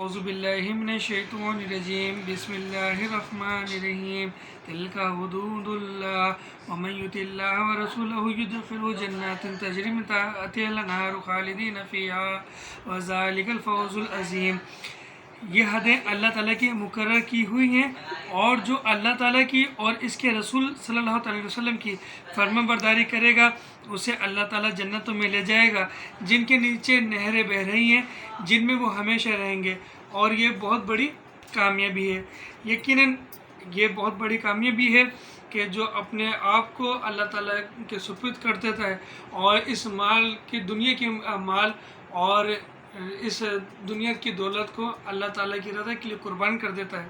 औज़ु बिल्लाहि मिनश शैतानिर रजीम बिस्मिल्लाहिर रहमानिर रहीम तिलका हुदूदुल्लाह व मन युतिल्लाह व रसूलहु युदखिलहु जन्नातिन तजरी मिन तहतिहा अल-अनहारु खालिदीन फीहा व ज़ालिकल फौज़ुल अज़ीम। ये हदें अल्लाह ताला की मुकर्रर की हुई हैं और जो अल्लाह ताला की और इसके रसूल सल्लल्लाहु अलैहि वसल्लम की फर्माबरदारी करेगा उसे अल्लाह ताला जन्नतों में ले जाएगा जिनके नीचे नहरें बह रही हैं, जिनमें वो हमेशा रहेंगे। और ये बहुत बड़ी कामयाबी है। यकीनन ये बहुत बड़ी कामयाबी है कि जो अपने आप को अल्लाह ताला के सुपुर्द कर देता है और इस माल की दुनिया की माल और इस दुनिया की दौलत को अल्लाह ताला की रज़ा के लिए कुर्बान कर देता है,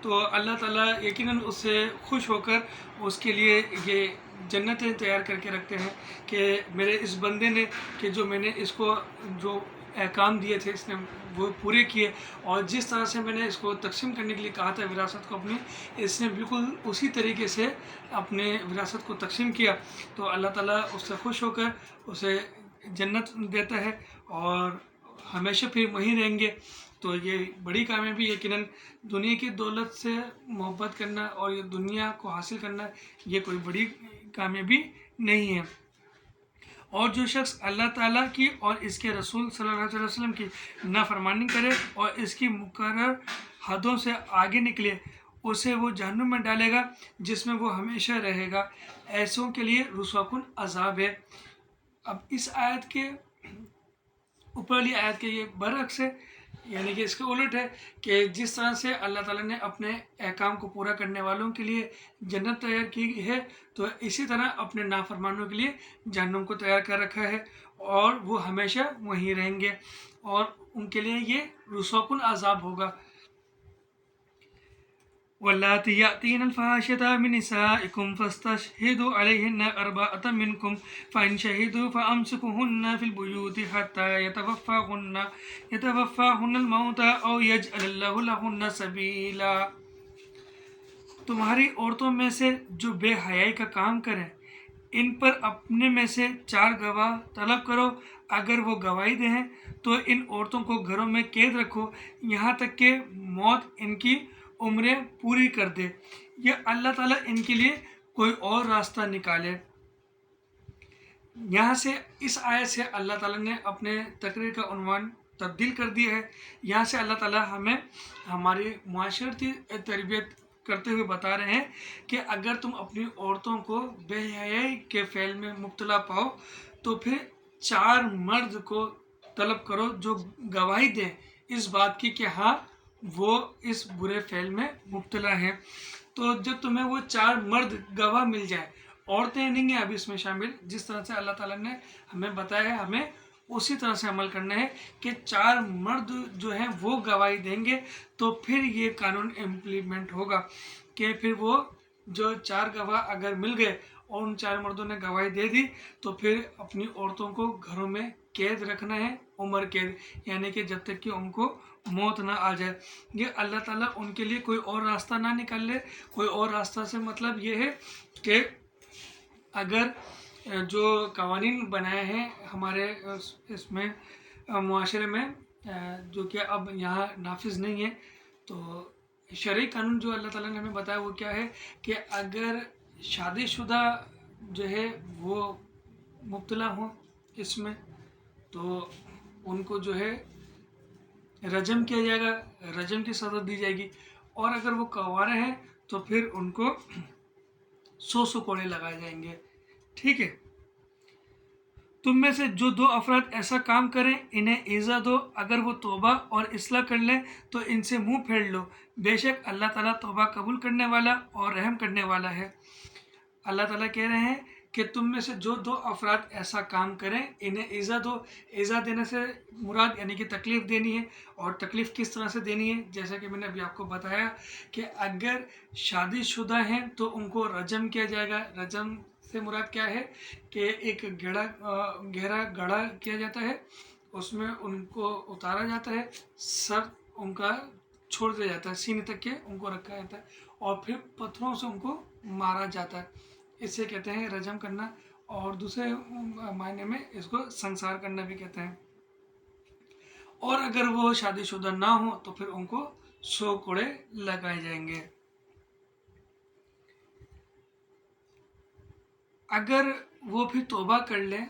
तो अल्लाह ताला यकीनन उससे खुश होकर उसके लिए ये जन्नतें तैयार करके रखते हैं कि मेरे इस बंदे ने कि जो मैंने इसको जो अहकाम दिए थे इसने वो पूरे किए और जिस तरह से मैंने इसको तकसीम करने के लिए कहा था विरासत को अपनी, इसने बिल्कुल उसी तरीके से अपने विरासत को तकसीम किया। तो अल्लाह ताला उससे खुश होकर उसे जन्नत देता है और हमेशा फिर वहीं रहेंगे। तो ये बड़ी कामयाबी यकीनन दुनिया की दौलत से मोहब्बत करना और ये दुनिया को हासिल करना ये कोई बड़ी कामयाबी नहीं है। और जो शख्स अल्लाह ताला की और इसके रसूल सल्लल्लाहु अलैहि वसल्लम की नाफरमानी करे और इसकी मुकर्रर हदों से आगे निकले उसे वो जहन्नुम में डालेगा जिसमें वो हमेशा रहेगा। ऐसों के लिए रुस्वाकुन अज़ाब है। अब इस आयत के ऊपर वाली आयत के ये बरअक्स है, यानी कि इसके उलट है कि जिस तरह से अल्लाह ताला ने अपने अहकाम को पूरा करने वालों के लिए जन्नत तैयार की है, तो इसी तरह अपने नाफरमानों के लिए जहन्नुम को तैयार कर रखा है और वो हमेशा वहीं रहेंगे और उनके लिए ये रुस्वाकुन अज़ाब होगा। वल्लाती यातीनल फ़ाहिशता मिन निसाइकुम फस्तशहिदू अलैहिन्ना अर्बअतम मिनकुम फ़इन शहिदू फ़अम्सिकुहुन्ना फ़िल बुयूति हत्ता यतवफ़्फ़ाहुन्नल मौत औ यजअलल्लाहु लहुन्ना सबीला। तुम्हारी औरतों में से जो बेहयाई का काम करें इन पर अपने में से 4 गवाह तलब करो। अगर वो गवाही दें तो इन औरतों को घरों में कैद रखो यहाँ तक कि मौत इनकी उम्रें पूरी कर दे या अल्लाह ताला इनके लिए कोई और रास्ता निकाले। यहाँ से इस आयत से अल्लाह ताला ने अपने तकरीर का उन्वान तब्दील कर दिया है। यहाँ से अल्लाह ताला हमें हमारी मुआशरती तरबियत करते हुए बता रहे हैं कि अगर तुम अपनी औरतों को बेहयाई के फ़ेल में मुब्तला पाओ तो फिर 4 मर्द को तलब करो जो गवाही दें इस बात की कि हाँ वो इस बुरे फ़ेल में मुब्तला हैं। तो जब तुम्हें वो 4 मर्द गवाह मिल जाए, औरतें नहीं हैं अभी इसमें शामिल, जिस तरह से अल्लाह ताला ने हमें बताया है हमें उसी तरह से अमल करना है कि 4 मर्द जो हैं वो गवाही देंगे तो फिर ये कानून इम्प्लीमेंट होगा कि फिर वो जो 4 गवाह अगर मिल गए और उन 4 मर्दों ने गवाही दे दी तो फिर अपनी औरतों को घरों में कैद रखना है, उम्र कैद, यानी कि जब तक कि उनको मौत ना आ जाए। ये अल्लाह ताला उनके लिए कोई और रास्ता ना निकाल ले। कोई और रास्ता से मतलब ये है कि अगर जो कवानीन बनाए हैं हमारे इसमें मुआशरे में जो कि अब यहाँ नाफिज नहीं है, तो शरई कानून जो अल्लाह ताला ने हमें बताया वो क्या है कि अगर शादीशुदा जो है वो मुब्तला हों इसमें तो उनको जो है रजम किया जाएगा, रजम की सज़ा दी जाएगी। और अगर वो कंवारे हैं तो फिर उनको 100 कोड़े लगाए जाएंगे। ठीक है। तुम में से जो 2 अफराद ऐसा काम करें इन्हें ईज़ा दो। अगर वो तौबा और इस्लाह कर लें तो इनसे मुंह फेर लो। बेशक अल्लाह ताला तौबा कबूल करने वाला और रहम करने वाला है। अल्लाह ताला कह रहे हैं कि तुम में से जो 2 अफराद ऐसा काम करें इन्हें ईज़ा दो। ईज़ा देने से मुराद यानी कि तकलीफ़ देनी है। और तकलीफ़ किस तरह से देनी है, जैसा कि मैंने अभी आपको बताया कि अगर शादीशुदा हैं तो उनको रजम किया जाएगा। रजम से मुराद क्या है कि एक गहरा गड्ढा किया जाता है, उसमें उनको उतारा जाता है, सर उनका छोड़ दिया जाता है, सीने तक के उनको रखा जाता है और फिर पत्थरों से उनको मारा जाता है। इसे कहते हैं रजम करना और दूसरे मायने में इसको संसार करना भी कहते हैं। اور اگر وہ شادی شدہ نہ ہو تو پھر ان کو 100 کوڑے لگائے جائیں گے۔ اگر وہ بھی توبہ کر لیں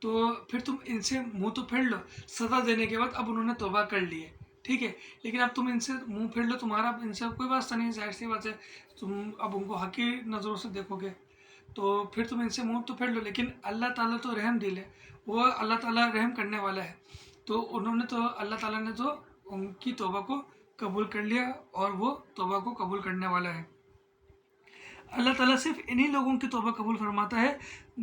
تو پھر تم ان سے منہ تو پھیر لو، سزا دینے کے بعد اب انہوں نے توبہ کر لی ہے، ٹھیک ہے، لیکن اب تم ان سے منہ پھیر لو، تمہارا ان سے کوئی واسطہ نہیں، ظاہر سی بات ہے، تم اب ان کو حقیر نظروں سے دیکھو گے، تو پھر تم ان سے منہ تو پھیر لو، لیکن اللہ تعالیٰ تو رحم دل ہے، وہ اللہ تعالیٰ رحم کرنے والا ہے، تو انہوں نے تو اللہ تعالیٰ نے تو ان کی توبہ کو قبول کر لیا اور وہ توبہ کو قبول کرنے والا ہے۔ اللہ تعالیٰ صرف انہی لوگوں کی توبہ قبول فرماتا ہے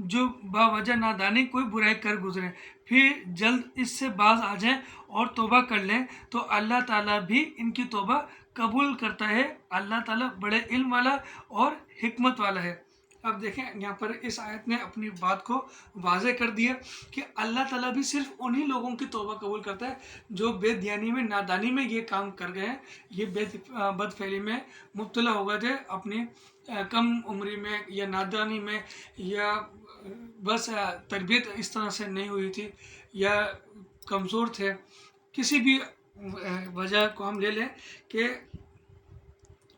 جو باوجہ نادانی کوئی برائی کر گزرے، پھر جلد اس سے باز آ جائیں اور توبہ کر لیں تو اللہ تعالیٰ بھی ان کی توبہ قبول کرتا ہے۔ اللہ تعالیٰ بڑے علم والا اور حکمت والا ہے۔ اب دیکھیں یہاں پر اس آیت نے اپنی بات کو واضح کر دیا کہ اللہ تعالیٰ بھی صرف انہی لوگوں کی توبہ قبول کرتا ہے جو بے دیانی میں، نادانی میں یہ کام کر گئے ہیں، یہ بد فعلی میں مبتلا ہو گئے تھے اپنی کم عمری میں یا نادانی میں، یا بس تربیت اس طرح سے نہیں ہوئی تھی، یا کمزور تھے، کسی بھی وجہ کو ہم لے لیں کہ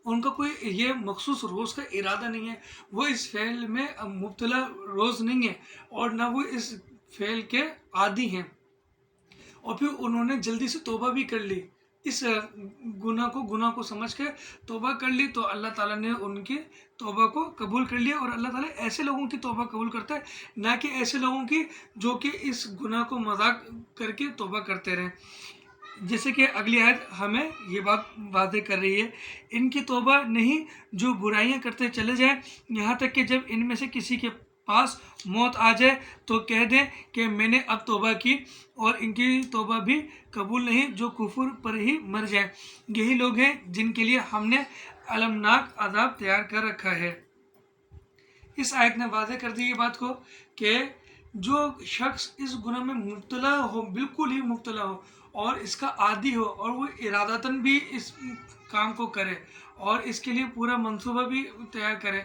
ان کا کوئی یہ مخصوص روز کا ارادہ نہیں ہے، وہ اس فعل میں مبتلا روز نہیں ہے، اور نہ وہ اس فعل کے عادی ہیں، اور پھر انہوں نے جلدی سے توبہ بھی کر لی، اس گناہ کو سمجھ کے توبہ کر لی، تو اللہ تعالیٰ نے ان کی توبہ کو قبول کر لیا۔ اور اللہ تعالیٰ ایسے لوگوں کی توبہ قبول کرتا ہے، نہ کہ ایسے لوگوں کی جو کہ اس گناہ کو مذاق کر کے توبہ کرتے رہیں۔ جیسے کہ اگلی آیت ہمیں یہ بات واضح کر رہی ہے، ان کی توبہ نہیں جو برائیاں کرتے چلے جائیں، یہاں تک کہ جب ان میں سے کسی کے پاس موت آ جائے تو کہہ دیں کہ میں نے اب توبہ کی، اور ان کی توبہ بھی قبول نہیں جو کفر پر ہی مر جائیں، یہی لوگ ہیں جن کے لیے ہم نے المناک عذاب تیار کر رکھا ہے۔ اس آیت نے واضح کر دی یہ بات کو کہ جو شخص اس گناہ میں مبتلا ہو، بالکل ہی مبتلا ہو، اور اس کا عادی ہو، اور وہ ارادتاً بھی اس کام کو کرے اور اس کے لیے پورا منصوبہ بھی تیار کرے،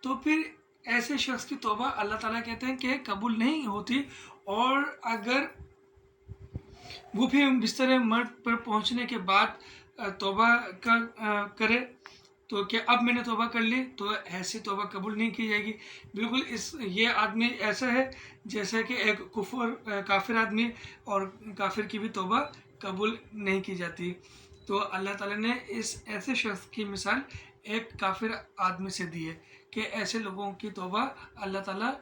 تو پھر ایسے شخص کی توبہ اللہ تعالیٰ کہتے ہیں کہ قبول نہیں ہوتی۔ اور اگر وہ بھی بستر مرگ پر پہنچنے کے بعد توبہ کرے تو کہ اب میں نے توبہ کر لی، تو ایسی توبہ قبول نہیں کی جائے گی۔ بالکل یہ آدمی ایسا ہے جیسا کہ ایک کافر آدمی، اور کافر کی بھی توبہ قبول نہیں کی جاتی۔ تو اللہ تعالیٰ نے اس ایسے شخص کی مثال ایک کافر آدمی سے دی ہے کہ ایسے لوگوں کی توبہ اللہ تعالیٰ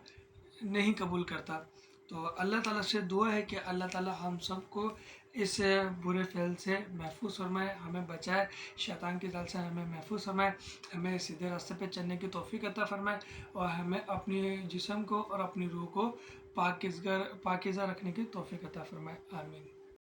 نہیں قبول کرتا۔ تو اللہ تعالیٰ سے دعا ہے کہ اللہ تعالیٰ ہم سب کو اس برے فعل سے محفوظ فرمائے، ہمیں بچائے، شیطان کی جال سے ہمیں محفوظ فرمائے، ہمیں سیدھے راستے پہ چلنے کی توفیق عطا فرمائے، اور ہمیں اپنی جسم کو اور اپنی روح کو پاکیزہ رکھنے کی توفیق عطا فرمائے، آمین۔